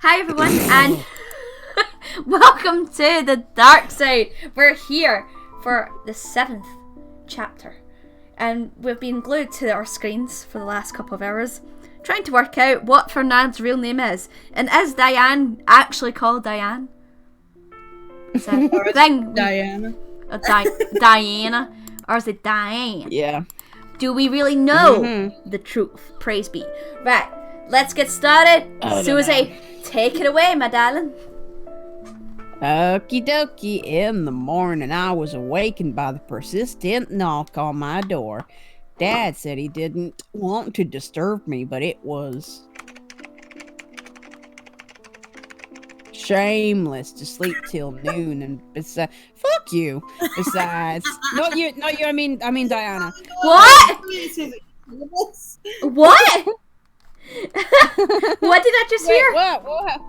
Hi everyone, and welcome to the dark side. We're here for the 7th chapter, and we've been glued to our screens for the last couple of hours, trying to work out what Fernand's real name is. And is Diane actually called Diane? Is that a thing? Diana. Diana, or is it Diane? Yeah. Do we really know the truth? Praise be. Right, let's get started. Susie, take it away, my darling. Okie dokie. In the morning, I was awakened by the persistent knock on my door. Dad said he didn't want to disturb me, but it was shameless to sleep till noon. And besides, fuck you. Besides, not you. I mean Diana. What? What? What did I just hear? What?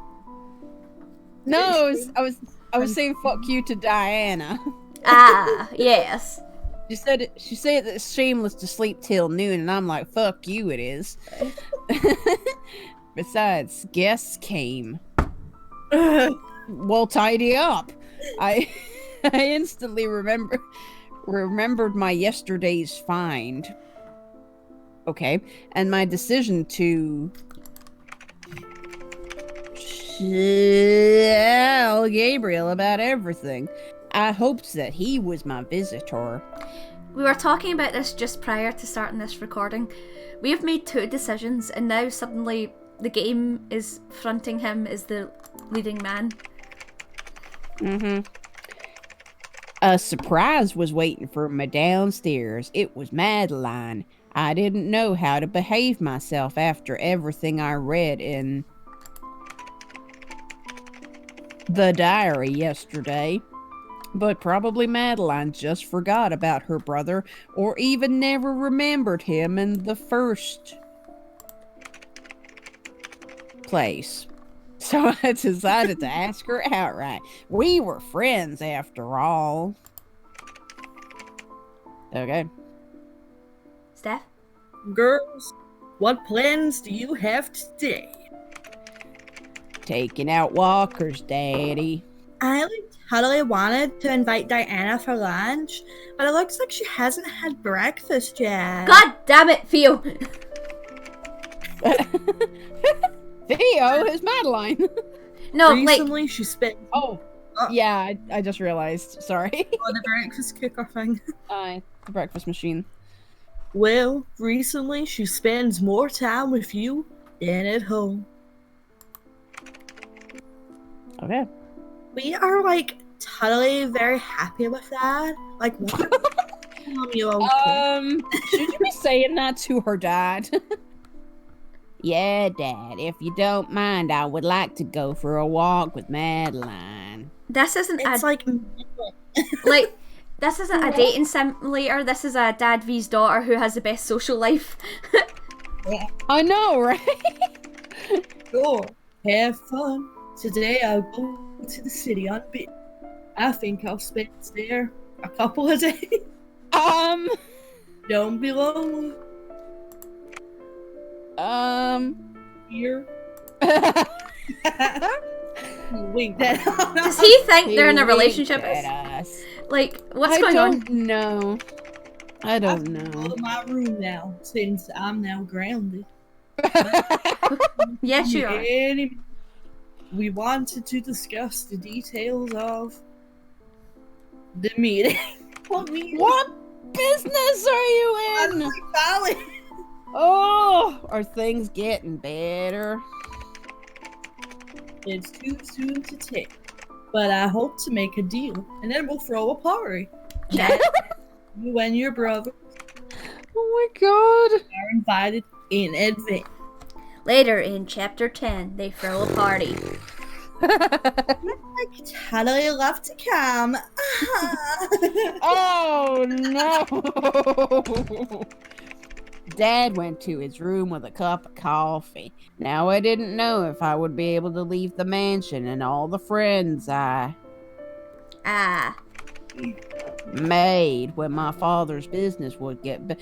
No, I was saying fuck you to Diana. Ah, yes. She said that it's shameless to sleep till noon, and I'm like, fuck you, it is. Besides, guests came. Well, tidy up. I instantly remembered my yesterday's find. Okay, and my decision to tell Gabriel about everything. I hoped that he was my visitor. We were talking about this just prior to starting this recording. We have made 2 decisions, and now suddenly the game is fronting him as the leading man. A surprise was waiting for me downstairs. It was Madeline. I didn't know how to behave myself after everything I read in the diary yesterday. But probably Madeline just forgot about her brother, or even never remembered him in the first place. So I decided to ask her outright. We were friends after all. Okay. Steph? Girls, what plans do you have today? Taking out walkers, Daddy. I totally wanted to invite Diana for lunch, but it looks like she hasn't had breakfast yet. God damn it, Theo! Theo is Madeline. No, Recently, she spent Yeah, I just realized. Sorry. on the breakfast cooker thing. The breakfast machine. Well, recently she spends more time with you than at home. Okay. We are totally very happy with that. What? You okay? Should you be saying that to her dad? Yeah, Dad, if you don't mind, I would like to go for a walk with Madeline. this isn't It's this isn't a dating simulator. This is a dad v's daughter who has the best social life. I know, right? Sure, have fun. Today I'll go to the city on a bit. I think I'll spend there a couple of days. Don't be lonely. Here. Wink that. Does he think they're in a He relationship? winked at us. What's going on? No. I don't Go know. to my room now, since I'm now grounded. Yes, you are. We wanted to discuss the details of the meeting. What meeting? What business are you in? Golly. Oh, are things getting better? It's too soon to tell, but I hope to make a deal, and then we'll throw a party. You and your brother Oh my god. are invited in advance. Later in chapter 10, they throw a party. I totally love to come. Oh no. Dad went to his room with a cup of coffee. Now I didn't know if I would be able to leave the mansion and all the friends I made when my father's business would get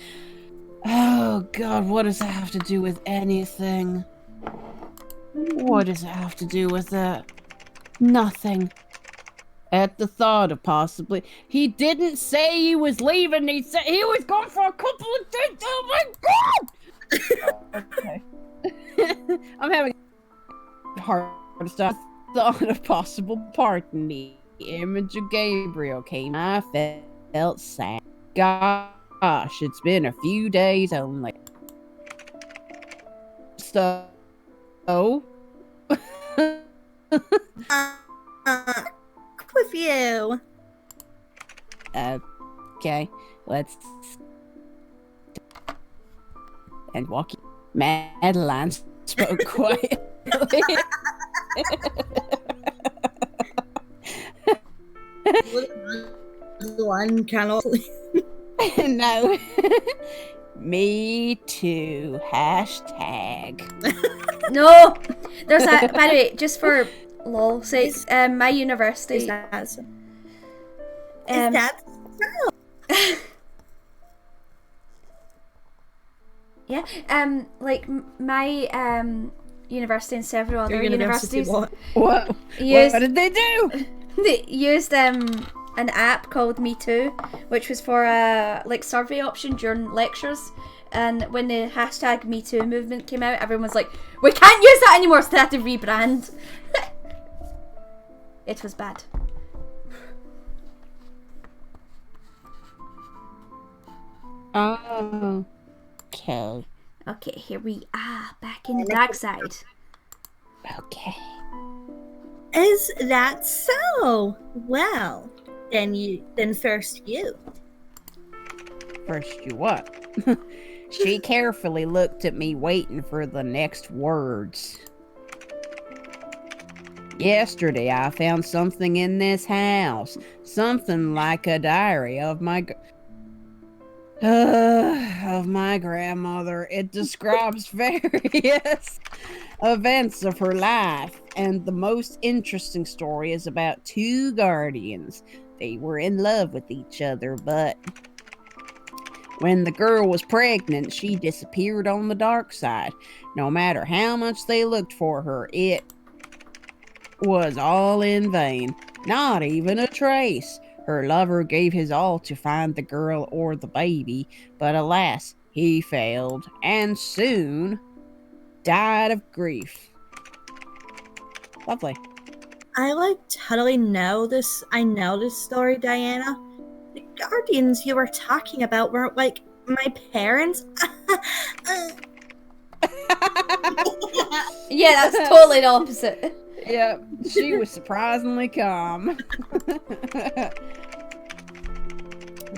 Oh god, what does that have to do with anything? What does it have to do with that? Nothing. At the thought of possibly... He didn't say he was leaving. He said he was gone for a couple of days. Oh my god! Okay. I'm having a hard stuff. Thought of possible pardon. The image of Gabriel came. I felt sad. Gosh, it's been a few days only. So... With you. Okay, let's... And walking. Madeline spoke quietly. One cannot. No. Me too. Hashtag. No! There's a... By the way, just for lol sake, my university... Is that so? Yeah, like my university and several other Your university universities what? What used did they do? they used an app called Me Too, which was for a like survey option during lectures. And when the hashtag Me Too movement came out, everyone was like, "We can't use that anymore, so they had to rebrand." It was bad. Oh. Okay. Okay, here we are, back in the dark side. Okay. Is that so? Well, then first you. First you what? She carefully looked at me, waiting for the next words. Yesterday I found something in this house. Something like a diary of my grandmother. It describes various events of her life, and the most interesting story is about two guardians. They were in love with each other, but when the girl was pregnant, she disappeared on the dark side. No matter how much they looked for her, it was all in vain. Not even a trace. Her lover gave his all to find the girl or the baby, but alas, he failed, and soon died of grief. Lovely. I totally know this. I know this story, Diana. The guardians you were talking about weren't my parents. Yeah, that's totally the opposite. Yep, she was surprisingly calm.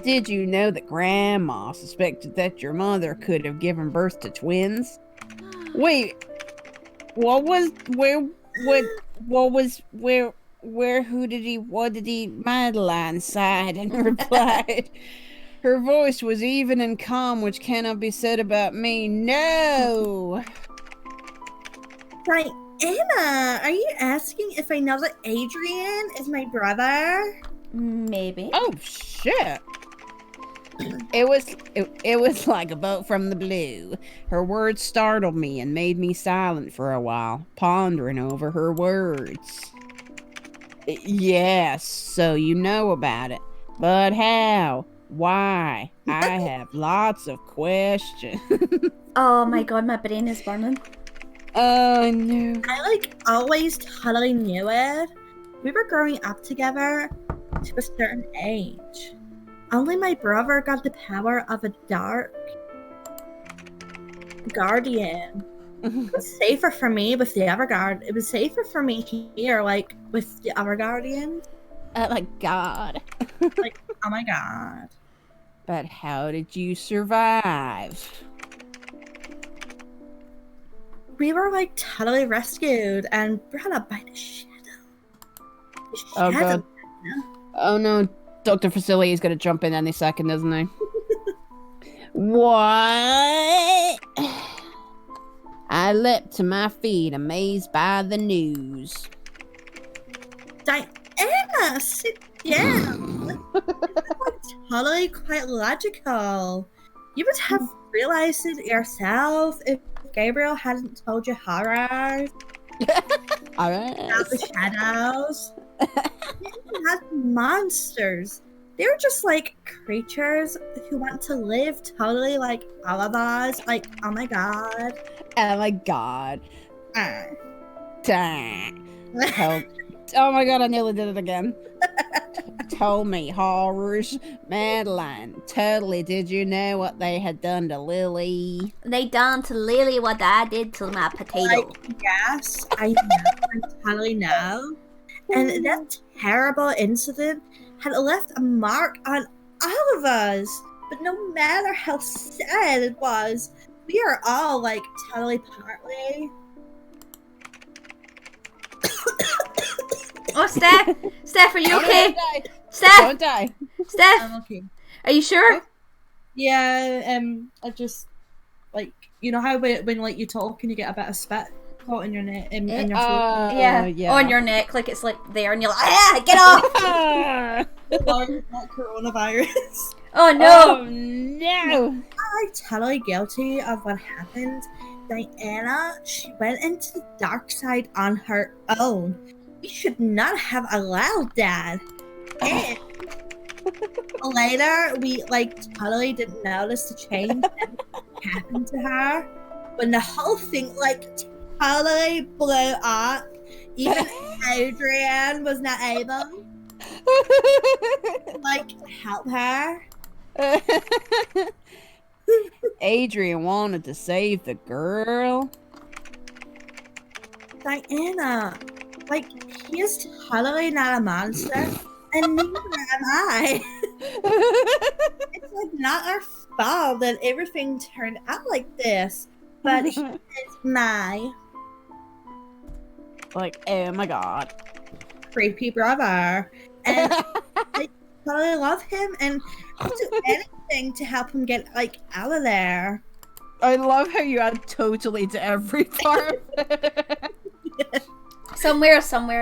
Did you know that Grandma suspected that your mother could have given birth to twins? Wait, what did he, Madeline sighed and replied. Her voice was even and calm, which cannot be said about me. No! Diana, are you asking if I know that Adrian is my brother? Maybe. Oh, shit. It was like a bolt from the blue. Her words startled me and made me silent for a while, pondering over her words. Yes, so you know about it. But how? Why? I have lots of questions. Oh my god, my brain is burning. Oh, no. I always totally knew it. We were growing up together to a certain age. Only my brother got the power of a dark guardian. It was safer for me with the other guard. It was safer for me here, with the other guardians. God. Oh my god. But how did you survive? We were totally rescued and brought up by the shadow. The Oh, shadow. God. Oh, no. Dr. Facility is going to jump in any second, isn't he? What? I leapt to my feet, amazed by the news. Diana, sit down. It's totally quite logical. You would have realized it yourself if Gabriel hadn't told you horrors. Out the shadows. They had monsters. They were just like creatures who want to live totally like all of us. Like, oh my god. Oh my god. Ah. Help. Oh my god, I nearly did it again. Told me horrors. Madeline, totally did you know what they had done to Lily? They done to Lily what I did to my potato. Like, yes, I know. I totally know. And that terrible incident had left a mark on all of us. But no matter how sad it was, we are all like totally partly. Oh, Steph! Steph, are you okay? Don't die. Steph! Don't die. Steph! I'm okay. Are you sure? Yeah, I just like you know how when like you talk and you get a bit of spit caught in your neck in your throat. Yeah. On your neck, like it's like there, and you're like, ah, get off! Not coronavirus. Oh no! Oh no! I'm totally guilty of what happened. Diana, she went into the dark side on her own. We should not have allowed that. And later, we like totally didn't notice the change that happened to her. When the whole thing like totally blew up, even Adrian was not able to like help her. Adrian wanted to save the girl. Diana, like, he is totally not a monster, and neither am I. It's like not our fault that everything turned out like this, but he is my Like, oh my god. creepy brother, and I totally love him, and I'll do anything to help him get like out of there. I love how you add totally to every part. Somewhere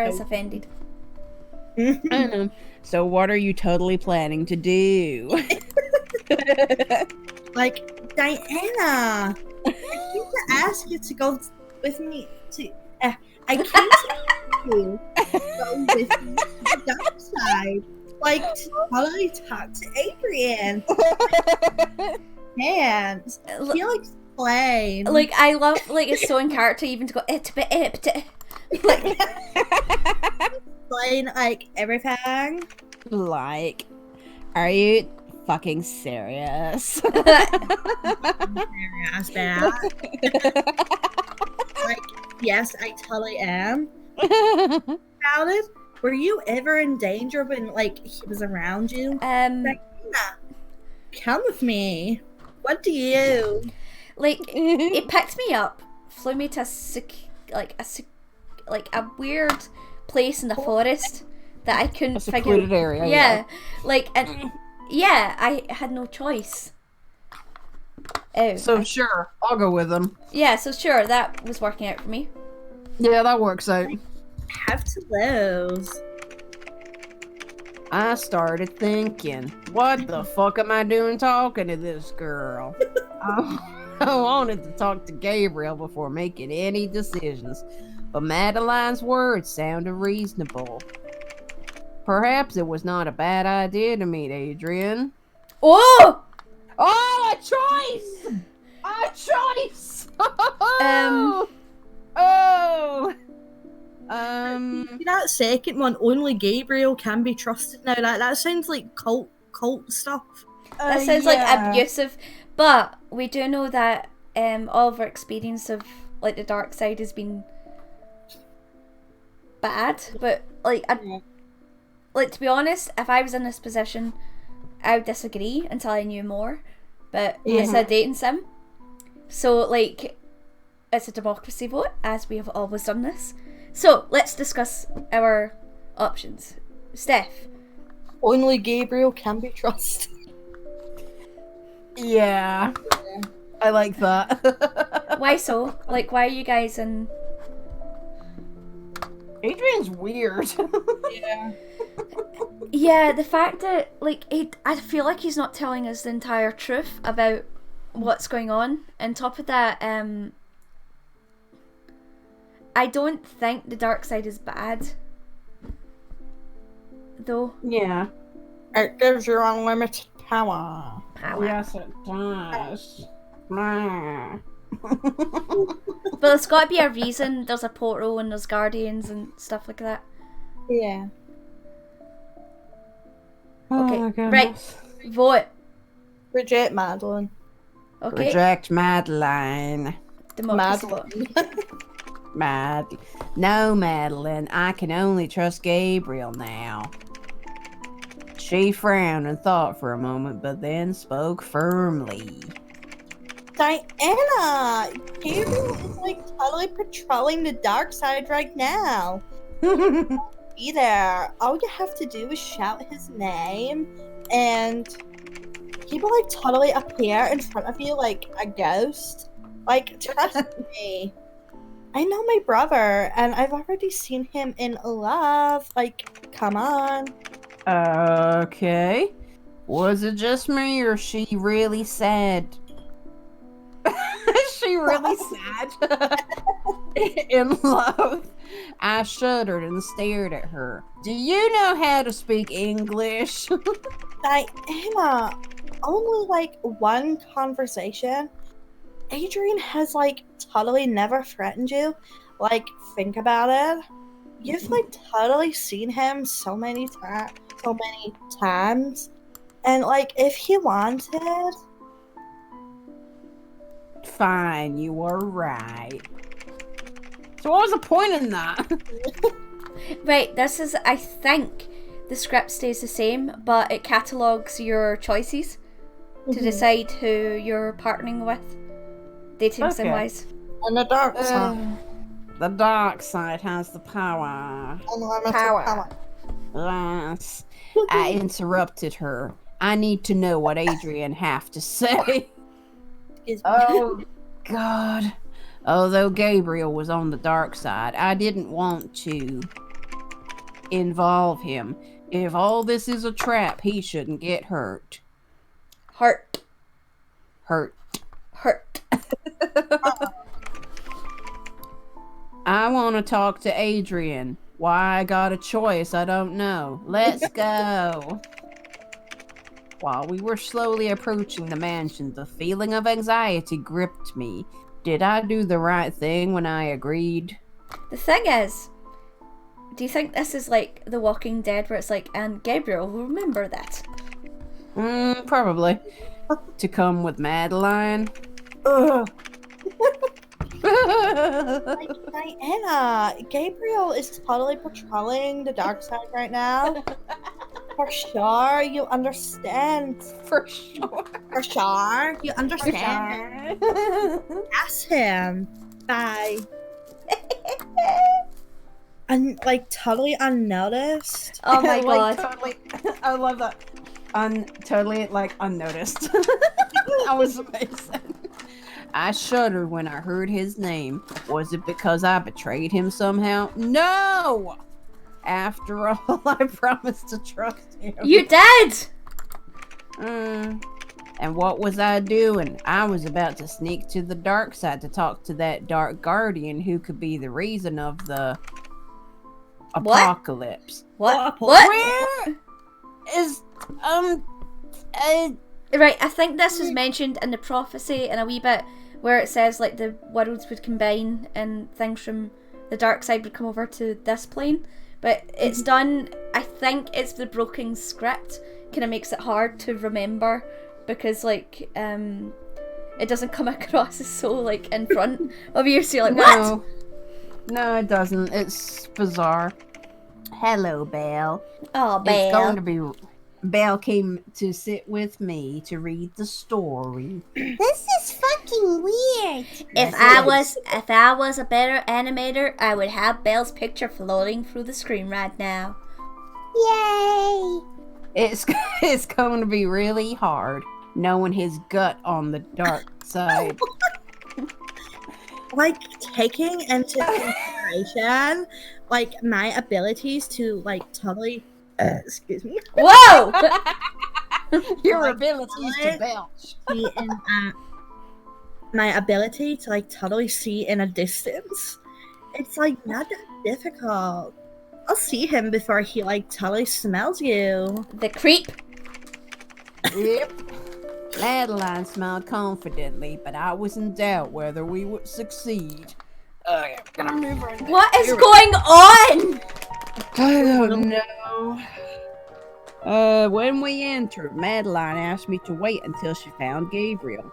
is offended. I know. So what are you totally planning to do? Like, Diana, I need to ask you to go with me to. I can't you go with me to the dark side. Like, to totally talk to Adrian. And he'll explain. Like, I love, like, it's so in character even to go, like, Explain, like, everything. Like, are you fucking serious? Ask that. Like, yes, I totally am. About it. Were you ever in danger when, like, he was around you? Diana, come with me. What do you? like, he picked me up, flew me to a weird place in the forest that I couldn't A figure. secluded area. Yeah, like, and yeah, I had no choice. Oh, So sure, I'll go with them. yeah, so sure, that was working out for me. Yeah, that works out. Have to lose. I started thinking, what the fuck am I doing talking to this girl? I wanted to talk to Gabriel before making any decisions, but Madeline's words sounded reasonable. Perhaps it was not a bad idea to meet Adrian. Oh! Oh, a choice! A choice! That second one, only Gabriel can be trusted now. That sounds like cult stuff. That sounds like abusive, but we do know that all of our experience of like the dark side has been bad. But like, like to be honest, if I was in this position, I would disagree until I knew more. But it's a dating sim, so like, it's a democracy vote, as we have always done this. So let's discuss our options. Steph. Only Gabriel can be trusted. Yeah. I like that. Why so? Like, why are you guys in? Adrian's weird. Yeah. Yeah, the fact that like I feel like he's not telling us the entire truth about what's going on. On top of that, I don't think the dark side is bad. Though. Yeah. It gives you unlimited power. Power. Yes, it does. Meh. But there's got to be a reason. There's a portal and there's guardians and stuff like that. Yeah. Okay, Oh my right. goodness. Vote. Reject Madeline. Okay. Reject Madeline. Democracy vote. Madeline. No, Madeline. I can only trust Gabriel now. She frowned and thought for a moment, but then spoke firmly. Diana! Gabriel is like totally patrolling the dark side right now. Be there. All you have to do is shout his name, and he will like totally appear in front of you like a ghost. Like, trust me. I know my brother, and I've already seen him in love. Like, come on. Okay. Was it just me, or she really sad? She really sad? In love? I shuddered and stared at her. Do you know how to speak English? Diana, only like one conversation. Adrian has like totally never threatened you. Like, think about it. You've like totally seen him so many times. And like, if he wanted, Fine, you were right. So what was the point in that? Right, this is, I think, the script stays the same, but it catalogues your choices to decide who you're partnering with, dating sim wise. on the dark side, The dark side has the power. unlimited power. power. Yes. I interrupted her. I need to know what Adrian have to say. Excuse me. Oh, God. Although Gabriel was on the dark side, I didn't want to involve him. If all this is a trap, he shouldn't get hurt. Hurt. Hurt. Hurt. I want to talk to Adrian. Why I got a choice, I don't know. Let's go. While we were slowly approaching the mansion, the feeling of anxiety gripped me. Did I do the right thing when I agreed? The thing is, do you think this is like The Walking Dead, where it's like, and Gabriel will remember that? Probably. To come with Madeline. Ugh. Like, Diana, Gabriel is totally patrolling the dark side right now. For sure, you understand. For sure. For sure, you understand. Ask him. Bye. And like totally unnoticed. Oh my Like, god. totally. I love that. Totally like unnoticed. That was amazing. I shuddered when I heard his name. Was it because I betrayed him somehow? No! After all, I promised to trust him. You did! And what was I doing? I was about to sneak to the dark side to talk to that dark guardian who could be the reason of the apocalypse. What? Where is Right, I think this was mentioned in the prophecy in a wee bit, where it says like the worlds would combine and things from the dark side would come over to this plane. But it's done, I think it's the broken script kind of makes it hard to remember, because like it doesn't come across as so like in front of you, so you're like, what? No, it doesn't. It's bizarre. Hello, Belle. Oh, It's going Belle. to be. Belle came to sit with me to read the story. This is fucking weird. If I was a better animator, I would have Belle's picture floating through the screen right now. Yay! It's going to be really hard knowing his gut on the dark side. Like taking into consideration like my abilities to like totally excuse me. Whoa! Your Like, abilities to belch. See in, my ability to like totally see in a distance It's like not that difficult. I'll see him before he like totally smells you. The creep. Yep. Madeline smiled confidently, but I was in doubt whether we would succeed. I'm gonna move right now. What is going on? I don't know. When we entered, Madeline asked me to wait until she found Gabriel.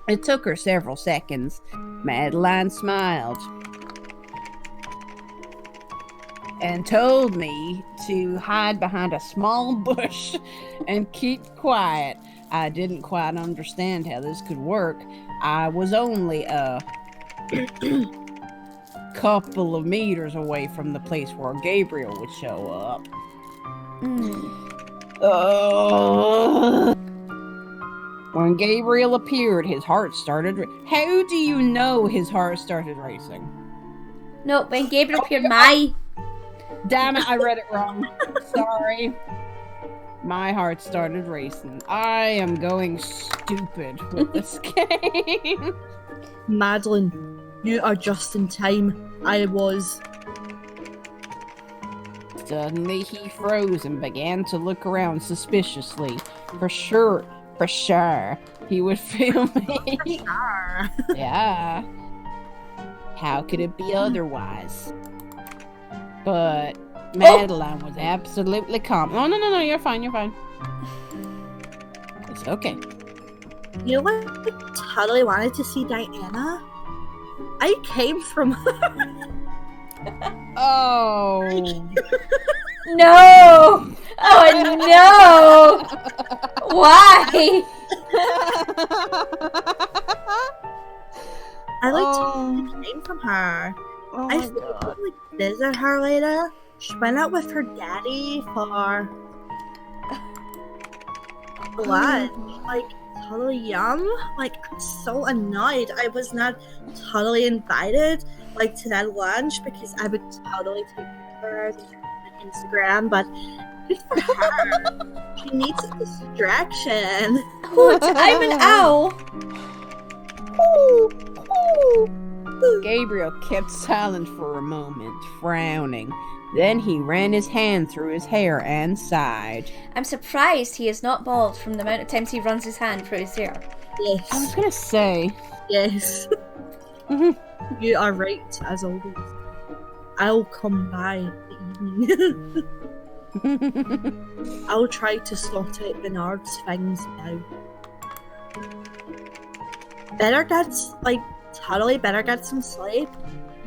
It took her several seconds. Madeline smiled and told me to hide behind a small bush and keep quiet. I didn't quite understand how this could work. I was only a couple of meters away from the place where Gabriel would show up. When Gabriel appeared, his heart started. How do you know his heart started racing? No, when Gabriel appeared, my. Damn it, I read it wrong. Sorry. My heart started racing. I am going stupid with this game. Madeline, you are just in time. I was. Suddenly he froze and began to look around suspiciously. For sure, he would feel me. Yeah. How could it be otherwise? But Madeline was absolutely calm. Oh, no, you're fine. It's okay. You like totally wanted to see Diana? I came from Oh. No! Oh no! Why? I totally came from her. Oh I my think God. I'll like visit her later. She went out with her daddy for lunch. Like totally young. Like I'm so annoyed. I was not totally invited like to that lunch because I would totally take pictures on Instagram, but good for her. She needs a distraction. Hoot, I'm an owl. Gabriel kept silent for a moment, frowning. Then he ran his hand through his hair and sighed. I'm surprised he is not bald from the amount of times he runs his hand through his hair. Yes. I was gonna say. Yes. You are right, as always. I'll come by the evening. I'll try to sort out Bernard's things now. Better get some sleep.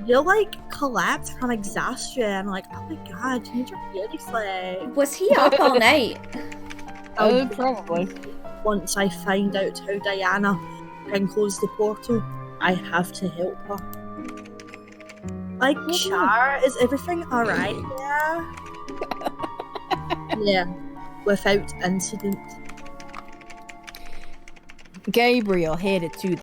You'll like collapse from exhaustion. Like, oh my god, you need your beauty sleep. Was he up all night? Oh, probably. Once I find out how Diana can close the portal, I have to help her. Like, Char, is everything alright? Yeah, without incident. Gabriel headed to